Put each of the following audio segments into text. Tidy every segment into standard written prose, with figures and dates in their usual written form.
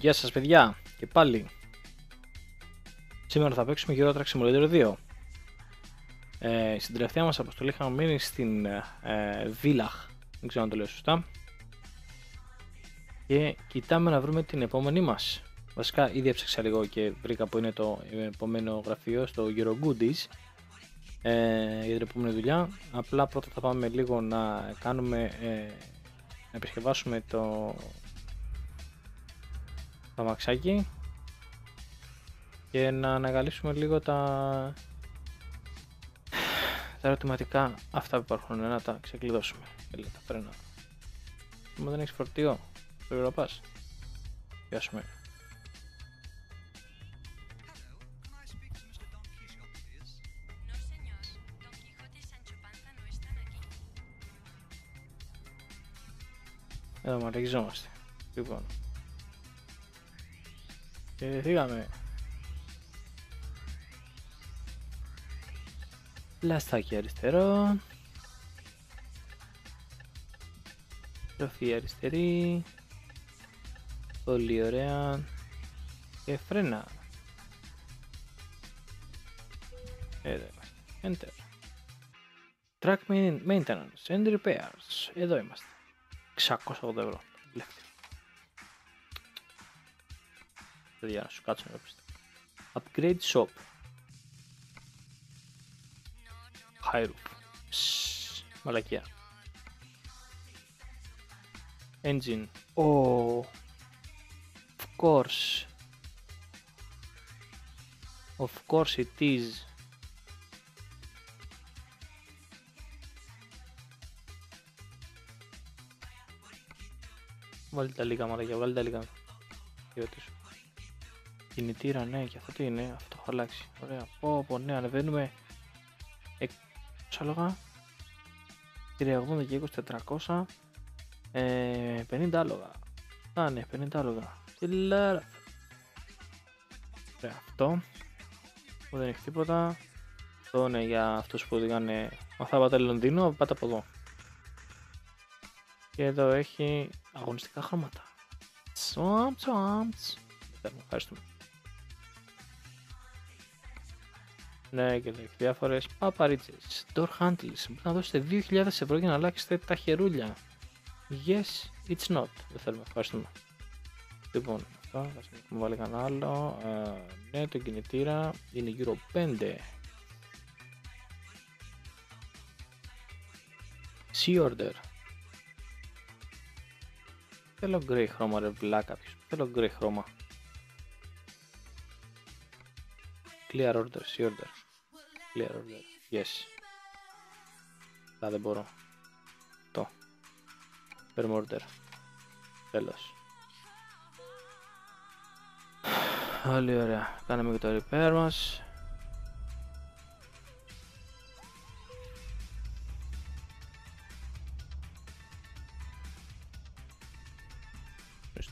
Γεια σας παιδιά και πάλι. Σήμερα θα παίξουμε Euro Truck Simulator 2. Στην τελευταία μας αποστολή είχαμε μείνει στην Village, δεν ξέρω αν το λέω σωστά, και κοιτάμε να βρούμε την επόμενή μας. Βασικά ήδη έψαξα λίγο και βρήκα που είναι το επόμενο γραφείο στο Euro Goodies για την επόμενη δουλειά. Απλά πρώτα θα πάμε λίγο να κάνουμε να επισκευάσουμε το αμαξάκι και να ανακαλύψουμε λίγο τα ερωτηματικά αυτά που υπάρχουν, να τα ξεκλειδώσουμε. Τα φρένα. Μα δεν έχεις φορτίο, πρέπει να πας. Πιάσουμε. Εδώ μαλαγιζόμαστε. Λοιπόν. Και φύγαμε. Λαστάκι αριστερό. Τροφή αριστερή. Πολύ ωραία. Και φρένα. Εδώ είμαστε. Enter. Track maintenance and repairs. Εδώ είμαστε. 680 ευρώ. Λεφτή. Για να σου κάτσω να πεις. Upgrade shop. High roof. Μαλακία. Engine. Oh. Of course. Of course it is. Βάλτε τα λίγα μαλακία, βάλτε τα λίγα. Κινητήρα, ναι, και αυτό τι είναι, αυτό έχω αλλάξει. Ωραία, πω, ναι, ανεβαίνουμε. Πόσα λόγα. 380 και 2400. 50 άλογα. Α, ναι, 50 άλογα. Τι λέρα. Ωραία, αυτό. Που δεν έχει τίποτα. Αυτό είναι για αυτούς που οδηγάνε. Αν θα πάτε Λονδίνο, πάτε από εδώ. Και εδώ έχει αγωνιστικά χρώματα. Τσουάμπς. Ευχαριστούμε. Ναι, και έχει διάφορες παπαρίτσες. Door handles. Μπορείτε να δώσετε 2.000 ευρώ για να αλλάξετε τα χερούλια. Yes, it's not. Δεν θέλουμε. Ευχαριστούμε. Λοιπόν, αυτό θα έχουμε βάλει κανένα άλλο. Ναι, το κινητήρα είναι γύρω 5. Sea order. Θέλω grey χρώμα, ρε βλάκα. Θέλω grey χρώμα. Clear order, sea order. Clear order, yes. Δεν μπορώ. Το. Firm order. Τέλος. Πολύ ωραία. Κάναμε και το repair μας.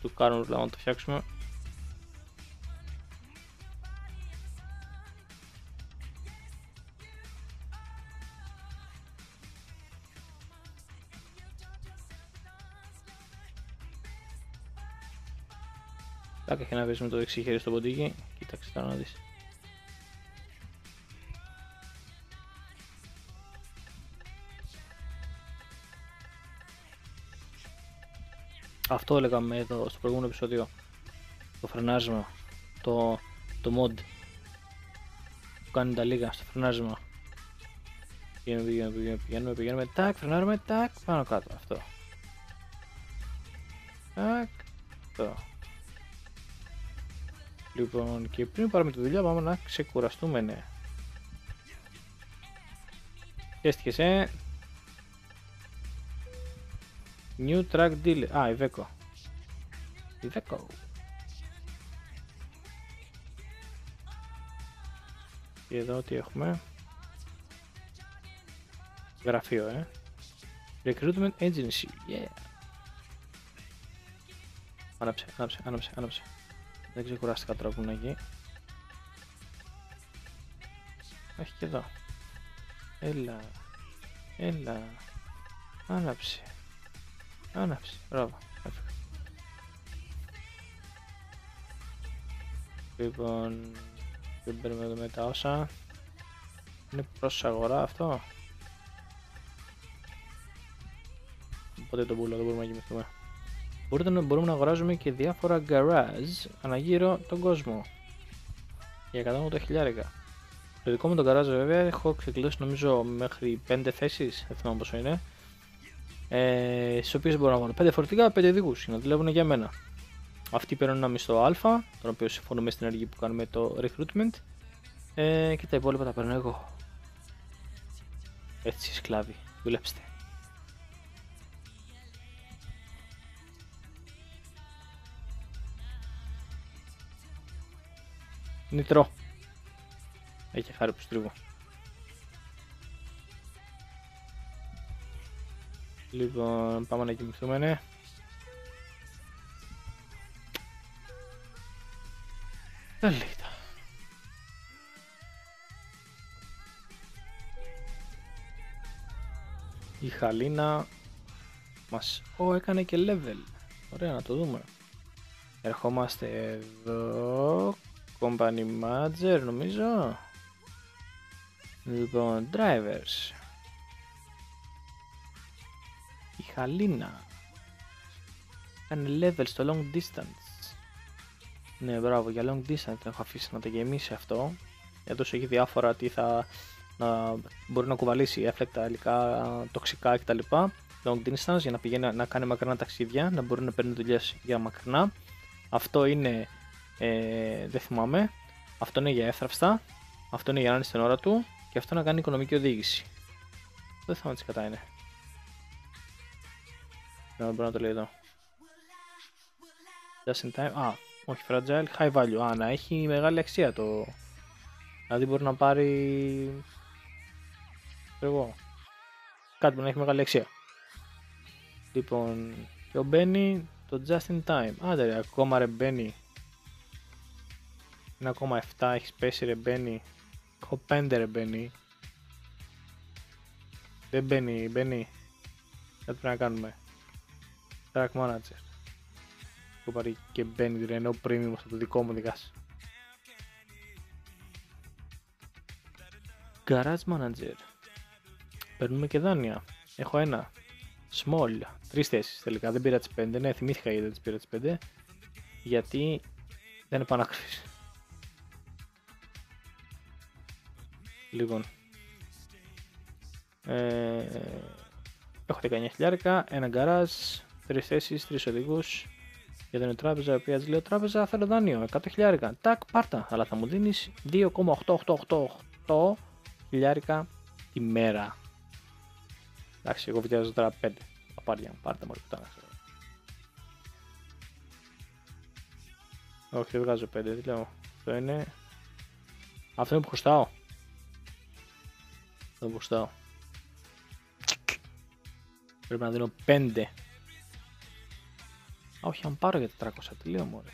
Του κάνουμε πλάμα να το φτιάξουμε. Τάκα, έχει να βρεις με το δεξί χέρι στο ποντίκι. Κοίταξε τώρα να δεις. Αυτό έλεγαμε εδώ στο προηγούμενο επεισόδιο. Το φρενάρισμα. Το mod που κάνει τα λίγα στο φρενάρισμα. Πηγαίνουμε. Τάκ, φρενάρουμε. Τάκ, πάνω κάτω. Αυτό. Τάκ. Αυτό. Λοιπόν, και πριν πάρουμε τη δουλειά πάμε να ξεκουραστούμε, ναι. Χαίστηκες, New track dealer. Α, Iveco. Και εδώ τι έχουμε. Γραφείο, Recruitment agency. Yeah. Άναψε. Δεν ξεκουράστηκα τώρα που είναι εκεί. Έχει και εδώ. Έλα. Άναψε. Μπράβο. Λοιπόν, δεν παίρνουμε εδώ με τα όσα. Είναι προς αγορά αυτό. Οπότε το πουλό, δεν μπορούμε να κοιμηθούμε. Μπορούμε να αγοράζουμε και διάφορα garage αναγύρω τον κόσμο. Για 180 χιλιάρικα. Το δικό μου το garage βέβαια έχω ξεκλειδώσει νομίζω μέχρι 5 θέσεις, δεν θυμάμαι πόσο είναι. Στις οποίες μπορώ να βάλω 5 φορτηγά, 5 οδηγούς για να δουλεύουν για μένα. Αυτοί παίρνουν ένα μισθό Α, τον οποίο συμφωνούμε στην ενέργεια που κάνουμε το recruitment. Και τα υπόλοιπα τα παίρνω εγώ. Έτσι σκλάβοι, δουλέψτε. Νητρό. Έχει χάρη που στρίβω. Λοιπόν, πάμε να κοιμηθούμε, ναι. Καλήτα. Η Χαλίνα μας έκανε και level. Ωραία, να το δούμε. Ερχόμαστε εδώ. Company Manager νομίζω. Λοιπόν, Drivers. Η Χαλίνα κάνει level στο Long Distance. Ναι, μπράβο, για Long Distance το έχω αφήσει να το γεμίσει αυτό. Εδώ έχει διάφορα τι θα μπορεί να κουβαλήσει, έφλεκτα, υλικά, τοξικά κτλ. Long Distance για να πηγαίνει να κάνει μακρινά ταξίδια, να μπορεί να παίρνει δουλειές για μακρινά. Αυτό είναι, δεν θυμάμαι, αυτό είναι για εύθραυστα, αυτό είναι για να είναι στην ώρα του και αυτό να κάνει οικονομική οδήγηση. Δεν θυμάμαι τι κατά είναι. Δεν μπορώ να το λέει εδώ. Just in time, όχι fragile, high value, να έχει μεγάλη αξία το. Δηλαδή μπορεί να πάρει, εγώ, κάτι που να έχει μεγάλη αξία. Λοιπόν, και ο Benny το just in time. Άντε ρε, ακόμα ρε Benny. 1,7 έχεις πέσει ρε Benny. Έχω 5 ρε Benny. Δεν μπαίνει, Benny. Κάτι πρέπει να κάνουμε. Track manager. Έχω πάρει και Benny ρε, ενώ premium στο δικό μου δικάς. Garage manager. Παίρνουμε και δάνεια. Έχω ένα. Small. 3 θέσεις τελικά. Δεν πήρα τις 5. Ναι, θυμήθηκα γιατί δεν τις πήρα τις 5. Γιατί δεν είναι πανάκριβης. Λοιπόν. Έχω 19 χιλιάρικα. Ένα γκαράζ. 3 θέσεις. 3 οδηγούς. Για την τράπεζα, η οποία λέω τράπεζα θέλω δάνειο. 100 χιλιάρικα. Τάκ, πάρτα. Αλλά θα μου δίνεις 2,888 χιλιάρικα τη μέρα. Εντάξει, εγώ βιάζω τώρα 5. Παπάρια μου, πάρτε μόλι πουτάνα. Όχι, δεν βγάζω 5, τι λέω. Αυτό είναι. Αυτό είναι που χρωστάω. Αυτό που χρωστάω. Πρέπει να δίνω 5. Όχι, αν πάρω για 400, τι λέω μωρέ.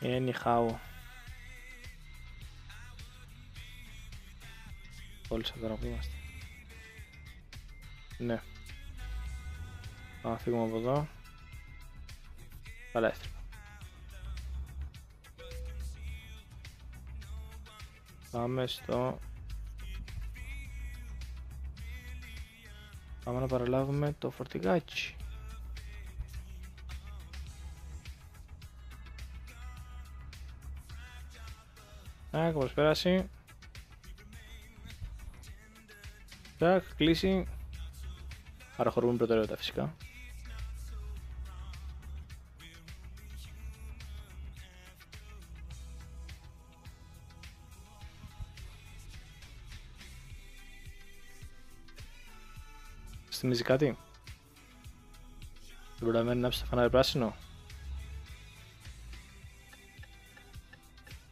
Anyhow. Όλοι σαν τώρα που είμαστε. Ναι. Πάμε να φύγουμε από εδώ. Καλά έστρεπα. Πάμε στο... Πάμε να παραλάβουμε το φορτηγάκι. Άκου πως πέρασε. Τάκ, κλείσει. Παραχωρούμε προτεραιότητα φυσικά. Θυμίζει κάτι. Δεν μπορεί να ανάψει το φανάρι πράσινο.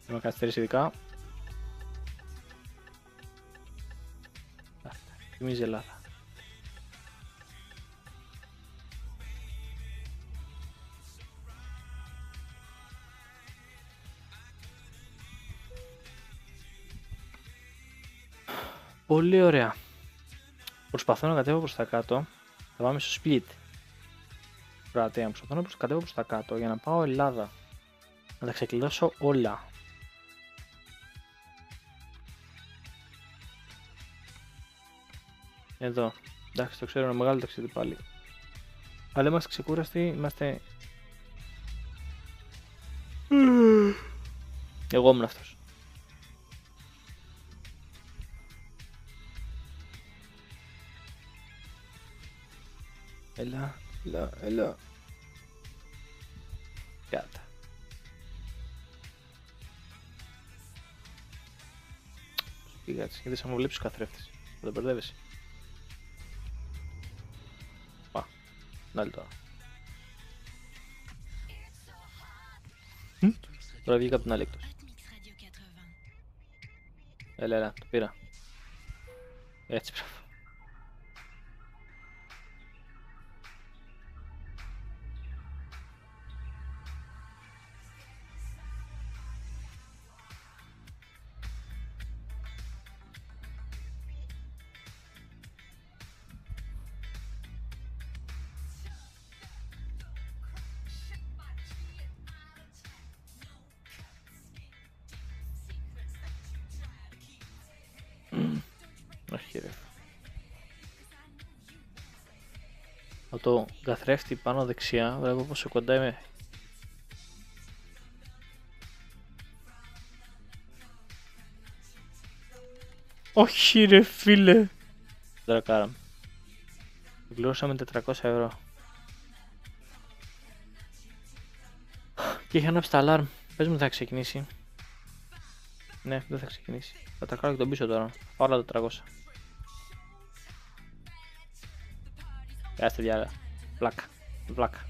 Είμαι καθυστερήσει ειδικά. Θυμίζει Ελλάδα. Πολύ ωραία. Προσπαθώ να κατέβω προς τα κάτω. Θα πάμε στο split. Προσπαθώ να κατέβω προς τα κάτω για να πάω Ελλάδα. Να τα ξεκλειδώσω όλα. Εδώ. Εντάξει, το ξέρω, είναι μεγάλο ταξίδι πάλι. Αλλά είμαστε ξεκούραστοι, είμαστε... Εγώ ήμουν αυτός. Έλα. Κάτα. Πήγα έτσι, γιατί θα μου βλέπεις ο καθρέφτης. Θα τον μπερδεύεσαι. Να τώρα. Τώρα βγήκα από την άλλη εκτός. Έλα, το πήρα. Έτσι πράγμα. Όχι ρε. Από το καθρέφτη πάνω δεξιά βλέπω πόσο κοντά είμαι. Όχι ρε φίλε. Δρακάρα. Πληρώσαμε 400 ευρώ. Και είχε ανάψει τα alarm. Πες μου θα ξεκινήσει. Ναι, δεν θα ξεκινήσει. Θα τα κάνω και τον πίσω τώρα. Πάω όλα τα 400. Άστε διάλα. Βλάκα.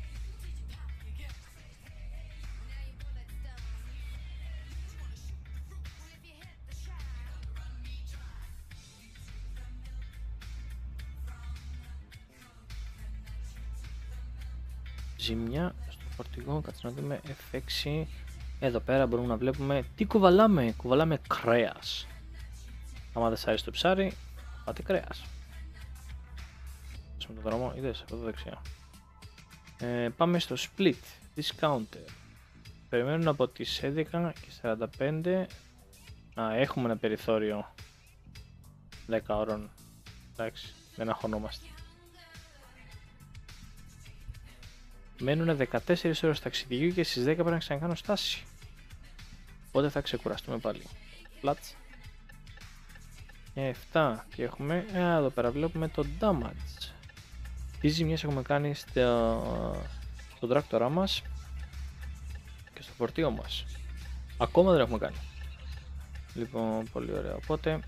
Ζημιά στο φορτηγό, κάτσε να δούμε F6. Εδώ πέρα μπορούμε να βλέπουμε τι κουβαλάμε. Κουβαλάμε κρέας. Άμα δεν σ' αρέσει το ψάρι, πάτε κρέας. Με το δρόμο, είδες, εδώ δεξιά. Πάμε στο split, discounter. Περιμένουν από τις 11 και 45 να έχουμε ένα περιθώριο 10 ώρων. Εντάξει, δεν αγχωνόμαστε. Μένουν 14 ώρες ταξιδιού και στις 10 πρέπει να ξανακάνω στάση. Οπότε θα ξεκουραστούμε πάλι. Πλάτς. 7, τι έχουμε, εδώ πέρα βλέπουμε το damage. Τι ζημιές έχουμε κάνει στον τράκτορά μας και στο φορτίο μας. Ακόμα δεν έχουμε κάνει. Λοιπόν, πολύ ωραία. Οπότε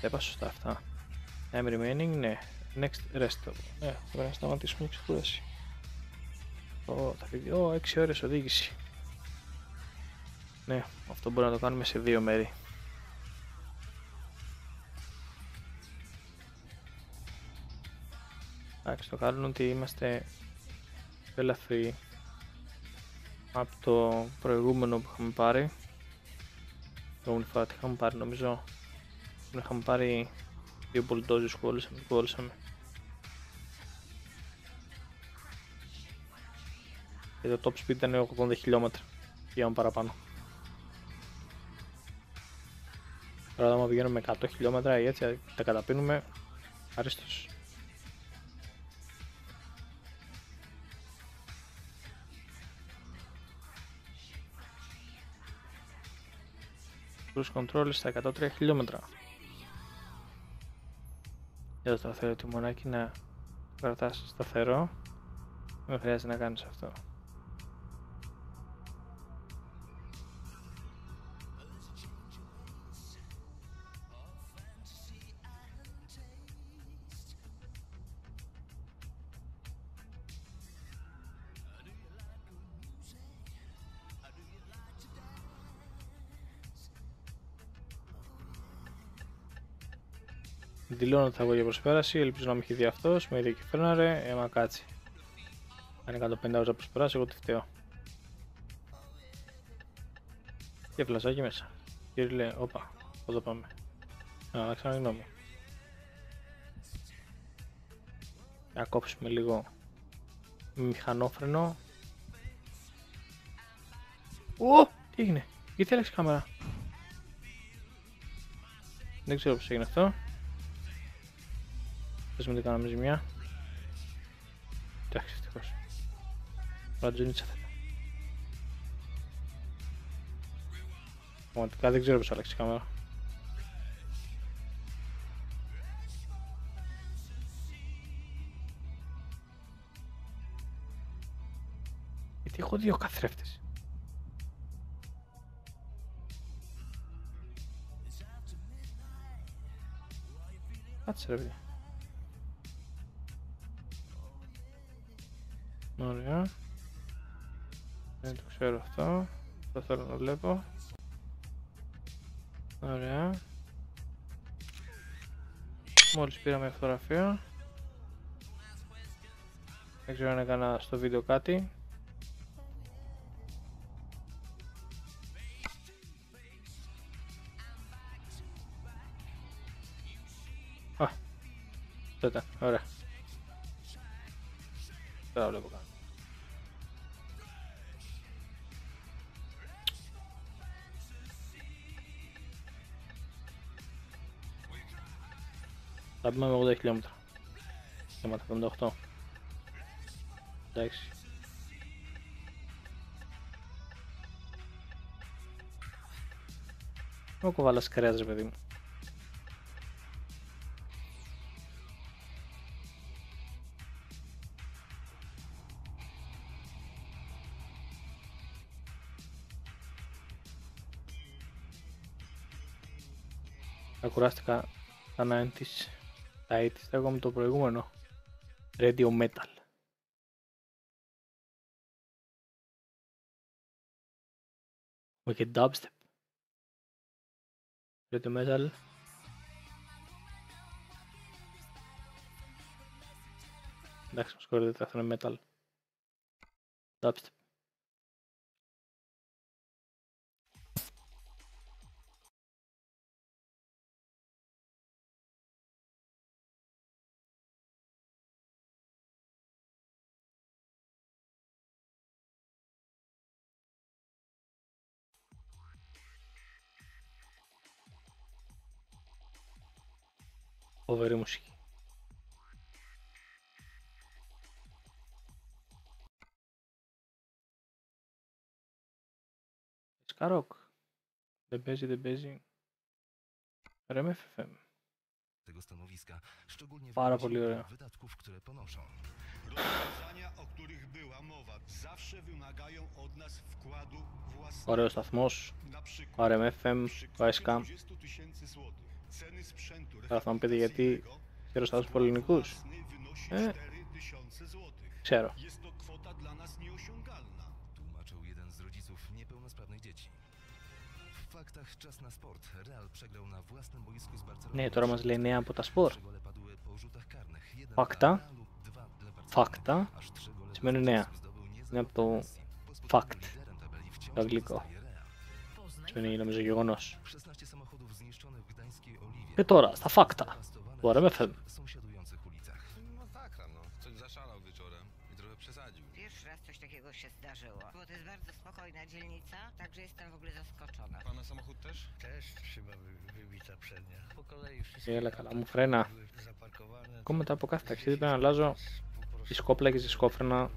έπασα σωστά αυτά. I'm remaining, ναι. Next rest. Ναι, πρέπει να σταματήσουμε η ξεκούραση. Θα πει 6 ώρες οδήγηση. Ναι, αυτό μπορούμε να το κάνουμε σε 2 μέρη. Εντάξει, το καλό είναι ότι είμαστε ελαφροί από το προηγούμενο που είχαμε πάρει. Την φορά τι είχαμε πάρει, νομίζω είχαμε πάρει 2 πολυτόζιους που κόλλησαμε. Και το top speed ήταν 80 χιλιόμετρα, πήγαμε παραπάνω. Τώρα άμα πηγαίνουμε 100 χιλιόμετρα ή έτσι τα καταπίνουμε αρίστως. Cruise control στα 103 χιλιόμετρα. Εδώ το θέλω το τιμονάκι να κρατάς σταθερό. Δεν χρειάζεται να κάνεις αυτό. Δηλώνω ότι θα βγω για προσπέραση, ελπίζω να μην έχει δει αυτός, με είδε και φρέναρε, μα κάτσει. Αν είναι 150 ώρες να προσπεράσει, εγώ τι φταίω. Και φλασάκι μέσα. Κύριε λέει, όπα, εδώ πάμε. Να ξαναγνώμη. Να κόψουμε λίγο μηχανόφρενο. Ω! Τι έγινε? Γιατί άλλαξε η κάμερα? Δεν ξέρω πώς έγινε αυτό. Θες με τι κάναμε ζημιά. Εντάξει, ευτυχώς. Ρατζονίτσα θέλω. Πραγματικά δεν ξέρω πώς άλλαξε η κάμερα. Γιατί έχω δύο καθρέφτες. Κάτσε ρε παιδιά. Ωραία. Δεν το ξέρω αυτό. Το θέλω να βλέπω. Ωραία. Μόλις πήραμε φωτογραφία. Δεν ξέρω αν έκανα στο βίντεο κάτι. Α, αυτό ήταν. Ωραία. Τώρα βλέπω καν. Θα πούμε με 80 χιλιόμετρα. Θέματα 58. Εντάξει. Έχω κοβάλας κρέας ρε παιδί μου. Ακουράστηκα τα 90's, τα 80's, εγώ με το προηγούμενο Radio Metal. Όχι και dubstep. Radio Metal. Εντάξει, μου συγχωρείτε, αυτό είναι metal. Dubstep. Φοβερή μουσική. Σκαρόκ. Δεν παίζει, δεν παίζει. RMFFM. Πάρα πολύ ωραία. Ωραίος σταθμός. RMFM, OSK. Τώρα θα μου πείτε γιατί ξέρω σταθμούς πολυελληνικούς. Ξέρω. Ναι, τώρα μας λέει νέα από τα σπορ. Φάκτα. Φάκτα σημαίνει νέα. Είναι από το fact, το αγγλικό. Σημαίνει νομίζω γεγονός. Και τώρα, στα φάκτα του RMFFM. Pierwszy raz coś takiego się zdarzyło. Bo to jest bardzo spokojna dzielnica, także jestem w ogóle zaskoczona. Pana samochód też? Też szyba wybita przednia. Po kolei wszystkie Έλα καλά μου φρένα. były zaparkowane. Ακόμα μετά από κάθε ταξίδι πρέπει να αλλάζω τη σκόπλα και τη σκόφρενα,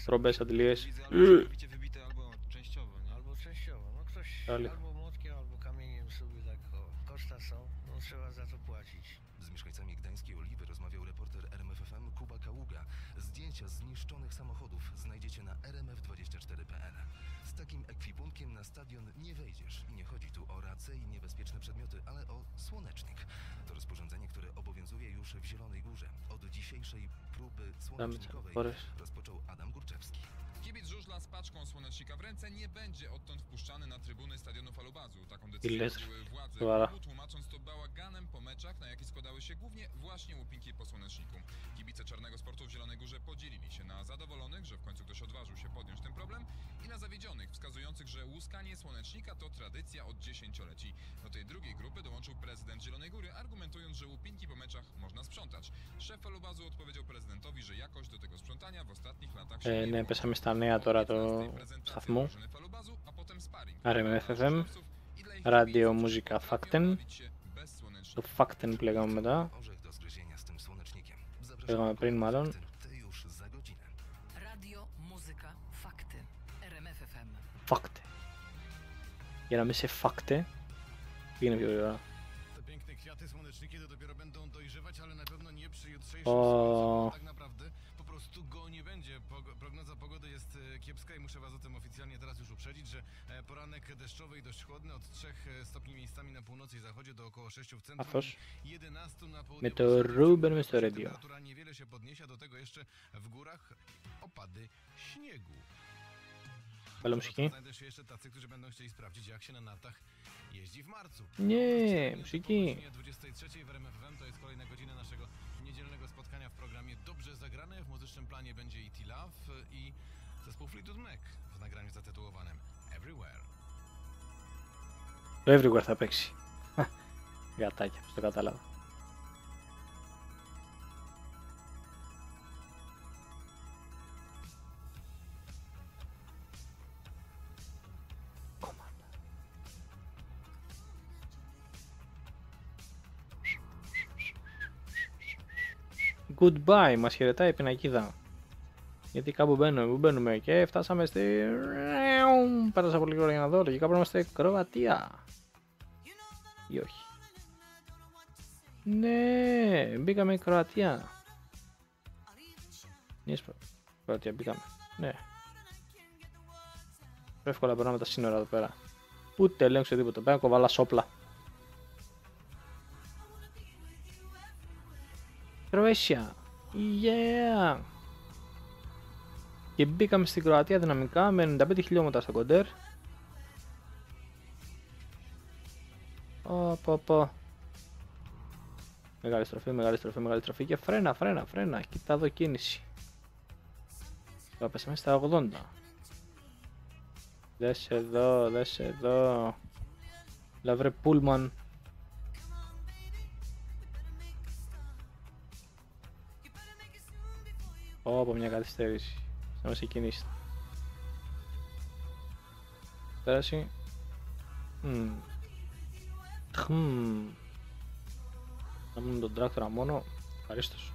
τρόμπες, αντιλίες. Widzę, ale całkowicie wybite albo częściowo, nie? Albo częściowo. No ktoś Ale- albo młotkiem, albo kamieniem sobie tak koszta są, no trzeba za to płacić. Z mieszkańcami Gdańskiej Oliwy rozmawiał reporter RMFFM Kuba Kaługa. Zdjęcia zniszczonych samochodów znajdziecie na rmf24.pl. Z takim ekwipunkiem na stadion nie wejdziesz. I nie chodzi tu o race i niebezpieczne przedmioty, ale o słonecznik. To rozporządzenie, które obowiązuje już w Zielonej Górze. Od dzisiejszej próby Damy słonecznikowej porys. rozpoczął Adam Górczewski. Kibic żużla z paczką słonecznika w ręce nie będzie odtąd wpuszczany na trybuny stadionu Falubazu. Taką Ile decyzję jest? podjęły władze Dobra. klubu, tłumacząc to bałaganem po meczach, na jakie składały się głównie właśnie łupinki po słoneczniku. Kibice czarnego sportu w Zielonej Górze podzielili się na zadowolonych, że w końcu ktoś odważył się podjąć ten problem, i na zawiedzionych, wskazujących, że łuskanie słonecznika to tradycja od dziesięcioleci. Do tej drugiej grupy dołączył prezydent Zielonej Góry, argumentując gwarantując, że łupinki po meczach można sprzątać. Szef falubazu odpowiedział prezydentowi, że jakość do tego sprzątania w ostatnich latach się nie Ναι, zmieniła. πέσαμε στα νέα τώρα το σταθμό. RMFFM, ραδιομουζικά Fakten, το Fakten που λέγαμε μετά, Orzech do zgryzienia z tym słonecznikiem. λέγαμε πριν μάλλον. Ty już za godzinę. Radio, muzyka, fakty. RMF FM. Fakte. Για να μην σε φάκτε, πήγαινε πιο γρήγορα. Te piękne kwiaty, słoneczniki to dopiero będą dojrzewać, ale na pewno nie przy jutrzejszym O. słońcu, bo tak naprawdę po prostu go nie będzie. Prognoza pogody jest kiepska i muszę was o tym oficjalnie teraz już uprzedzić, że poranek deszczowy i dość chłodny od 3 stopni miejscami na północy i zachodzie do około 6 w centrum, Καθώς 11 na południu. με το Ruben μες στο radio. Temperatura niewiele się podniesie, a do tego jeszcze w górach opady śniegu. Βάλω μουσική. Znajdą się jeszcze tacy, którzy będą chcieli sprawdzić, jak się na nartach jeździ w marcu. Nie, muziki. O godzinie 23 w RMF FM to jest kolejna godzina naszego niedzielnego spotkania w programie Dobrze Zagrane. W muzycznym planie będzie E.T. Love i zespół Fleetwood Mac w nagraniu zatytułowanym Everywhere. Το Everywhere θα παίξει. Γατάκια, πώς το κατάλαβα. Goodbye, μας χαιρετάει η πινακίδα. Γιατί κάπου μπαίνουμε, πού μπαίνουμε και φτάσαμε στη... Πέρασα πολύ ώρα για να δω, λογικά πρέπει να είμαστε Κροατία. Ή όχι. Ναι, μπήκαμε Κροατία. Κροατία μπήκαμε, ναι. Πιο εύκολα περνάμε τα σύνορα εδώ πέρα. Ούτε ελέγξω τίποτα, πέρα κοβάλα σόπλα. Κροέσια, yeah! Και μπήκαμε στην Κροατία δυναμικά με 95 χιλιόμετρα στο κοντέρ. Πω. Μεγάλη στροφή και φρένα. Κοίτα εδώ κίνηση. Τώρα πέσαμε στα 80. Δες εδώ. Λαβρε Πούλμαν. Από μια καθυστέρηση. Θα μας κινήσει. Πέραση. Να μείνουν τον τράκτορα μόνο. Ευχαρίστως.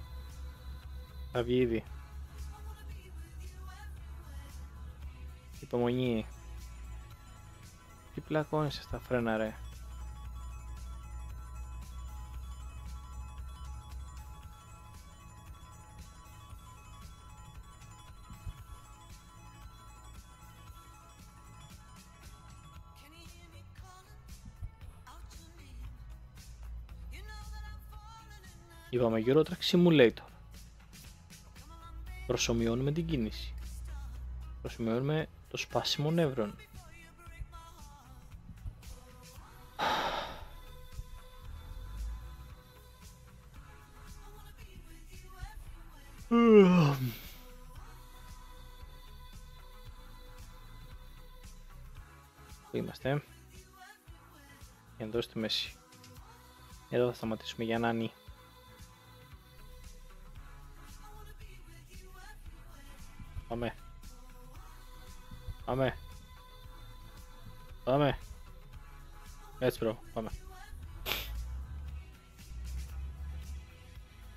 Θα βγει ήδη. Υπομονή. Τι πλακώνεσαι στα φρένα ρε. Είπαμε Euro Truck Simulator. Προσομοιώνουμε την κίνηση. Προσομοιώνουμε το σπάσιμο νεύρων. Πού είμαστε? Εδώ στη μέση. Εδώ θα σταματήσουμε για να είναι. Πάμε. Έτσι bro, πάμε.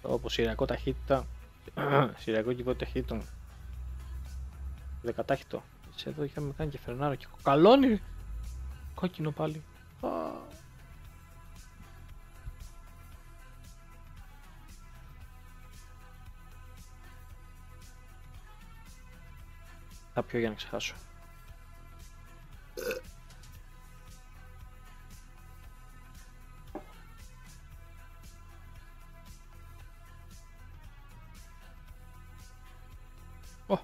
Όπως σειριακό ταχύτητα. Σειριακό κυβό ταχύτητο. Δεκατάχυτο. Έτσι εδώ είχαμε κάνει και φρενάρα και κοκαλώνει. Κόκκινο πάλι. Θα πιω για να ξεχάσω.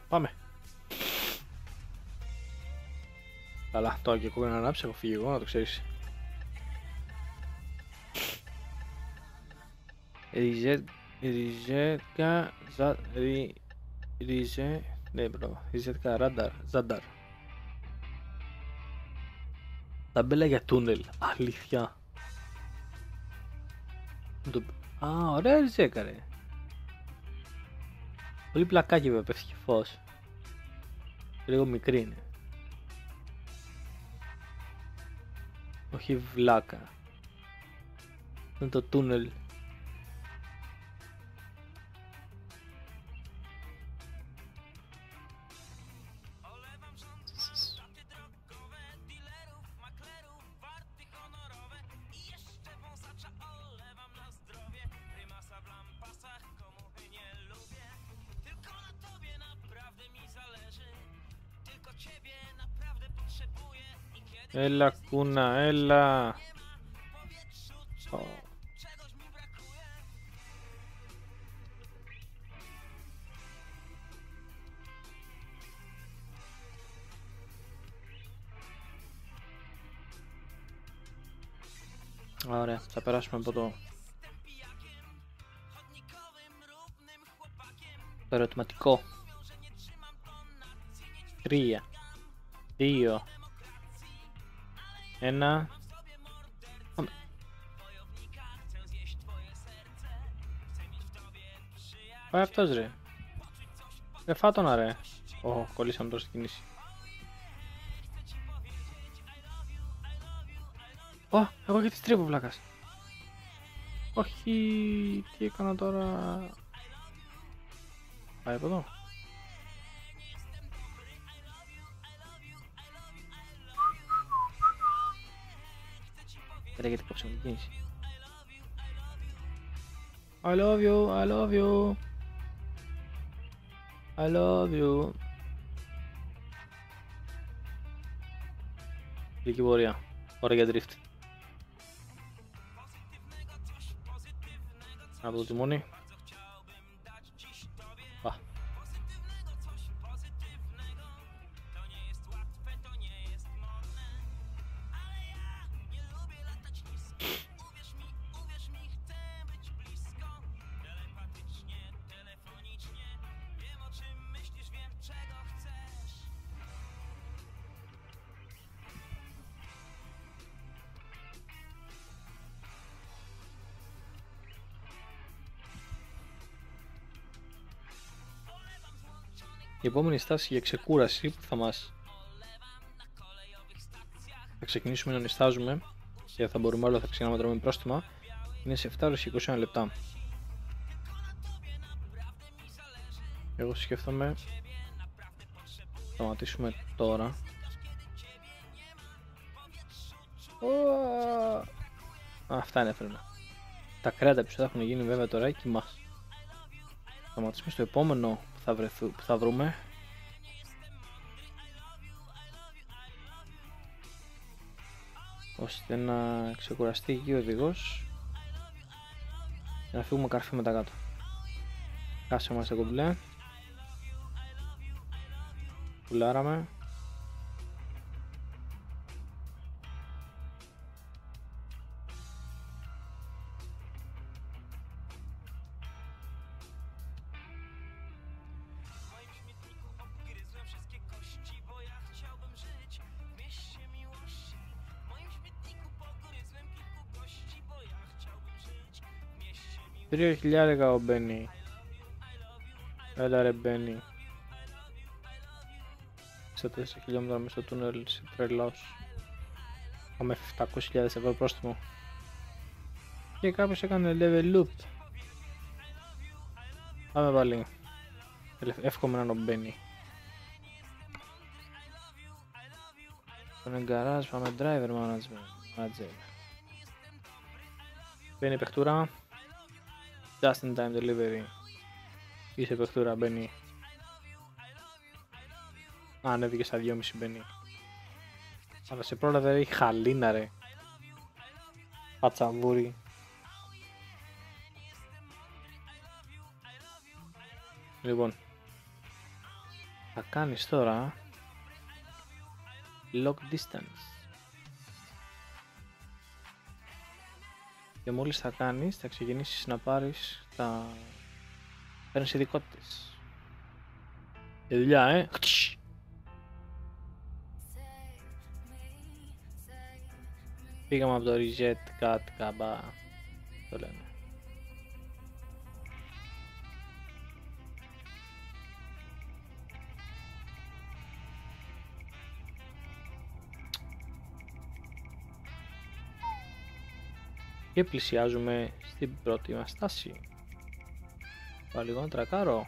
Πάμε. Καλά, τώρα και κόκκινο να ανάψει, έχω φύγει εγώ, να το ξέρεις. Ναι μπρο, ριζέτκα ράνταρ, ζάνταρ. Ταμπέλα για τούνελ, αλήθεια. Α, ωραία ριζέκα ρε. Πολύ πλακάκι βέβαια, πέφτει και φως. Λίγο μικρή είναι. Όχι βλάκα. Είναι το τούνελ. Έλα κούνα, έλα. Ω. Ωραία, θα περάσουμε από το ερωτηματικό. 3, 2, 1. Πάμε. Πάει αυτός ρε. Ρε φάτονα ρε. Ω, κολλήσαμε τώρα στην κίνηση. Ω, εγώ γιατί στρίβω βλάκας. Όχι, τι έκανα τώρα. Πάει από εδώ. Ρε γιατί κόψαμε την κίνηση. I love you, I love you. I love you. Λίγη πορεία. Ωραία για drift. Από το τιμόνι. Α. Η επόμενη στάση για ξεκούραση που θα ξεκινήσουμε να νηστάζουμε και θα μπορούμε όλα θα ξεκινάμε να τρώμε πρόστιμα είναι σε 7 ώρες 21 λεπτά. Εγώ σκέφτομαι σταματήσουμε τώρα. Αυτά είναι έφερνα. Τα κρέατα που έχουν γίνει βέβαια τώρα και μας. Σταματήσουμε στο επόμενο που θα βρούμε. Ώστε να ξεκουραστεί εκεί ο οδηγός και να φύγουμε καρφί μετά κάτω. Κάσε μας το κομπλέ. Πουλάραμε. Τρία χιλιάρικα ο Μπένι. Έλα ρε Μπένι. Σε 4 χιλιόμετρα μέσα στο τούνελ σε τρελός. Πάμε 700.000 ευρώ πρόστιμο. Και κάποιος έκανε level up. Πάμε πάλι. Εύχομαι να είναι ο Μπένι. Πάμε γκαράζ, πάμε driver manager. Μπαίνει παιχτούρα. Just in time delivery. Είσαι παιχτούρα μπαίνει. Ανέβηκε στα 2,5 μπαίνει. Αλλά σε πρόλαβε η χαλίνα ρε. Πατσαβούρι. Λοιπόν. Θα κάνεις τώρα lock distance. Και μόλις θα κάνεις, θα ξεκινήσεις να πάρεις παίρνεις ειδικότητες. Και δουλειά, Πήγαμε από το reset cut, καμπά, το λένε. Και πλησιάζουμε στην πρώτη μας στάση. Πάω λίγο να τρακάρω.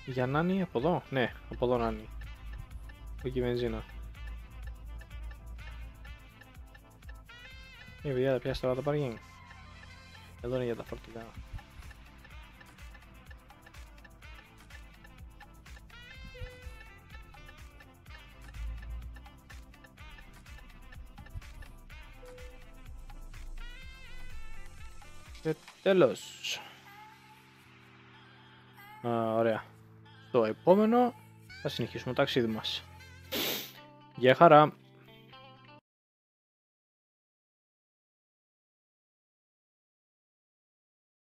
Για να είναι από εδώ, ναι, από εδώ να είναι. Εκεί η βενζίνα. Παιδιά, θα πιάσει τώρα το παρκίνγκ. Εδώ είναι για τα φορτηγά. Και τέλος. Ωραία. Το επόμενο θα συνεχίσουμε το ταξίδι μας. Γεια χαρά!